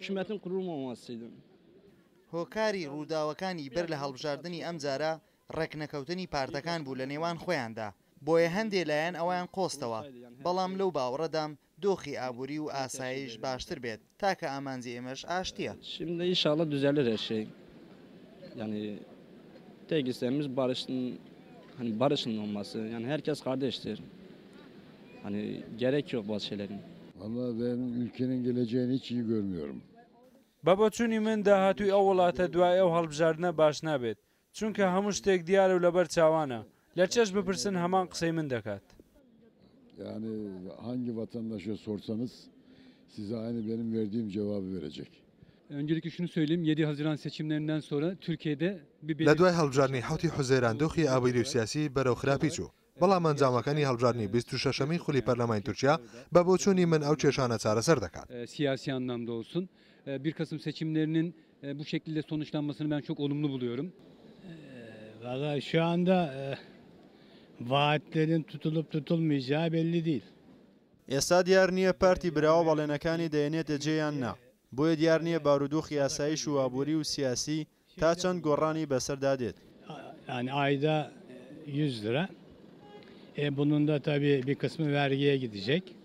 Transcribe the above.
hükümetin kurulmamasıydı. هۆکاری ڕووداوەکانی بەر لە هەڵبژاردننی ئەم جارە ڕێکنەکەوتنی پارتەکان بوو لە نێوان خۆیاندا بۆیە هەندێک لایەن ئەویان قۆستەوە بەڵام لەو باوەڕەدام دۆخی ئابووری و ئاسایش باشتر بێت تاکە ئامانجی ئێمەش ئاشتیە. Şimdi inşallah düzelir her şey. Yani tek isteğimiz barışın, hani barışın olması. Yani herkes kardeştir. Hani gerek yok bazı şeylerin. Vallahi ben ülkenin geleceğini hiç iyi görmüyorum. بەبەچوونی من داهاتووی ئەو وڵاتە دوای ئەو هەڵبژاردنە باش نابێت چونکە هەموو شتێک دیارە و لەبەر چاوانە لە چەش بپرسن هەمان قسەی من دەکات. Yani hangi vatandaşa sorsanız size aynı benim verdiğim cevabı verecek. Öncelikle şunu söyleyeyim, 7 Haziran seçimlerinden sonra Türkiye'de bir لە دوای هەڵبژاردننی حوتی حوزەیران دۆخی ئابووری و سیاسی بەرەو خراپی چوو. بەڵام ئەنجامەکانی هەڵبژاردننی 26 خولی پەرلەمانی تورکیا بە بۆچوونی من ئەو کێشانە چارەسەر دەکات. Siyasi anlamda olsun. 1 Kasım seçimlerinin bu şekilde sonuçlanmasını ben çok olumlu buluyorum. Valla şu anda vaatlerin tutulup tutulmayacağı belli değil. ئێستا دیار نییە پارتی براوە بەڵێنەکانی دەێنێتە جێیان نا بۆیە دیار نییە بارودۆخی یاسایش و ئابووری و سیاسی تا چەند گۆڕانی بەسەردا دێت. Yani ayda 100 lira. Bunun da tabii bir kısmı vergiye gidecek.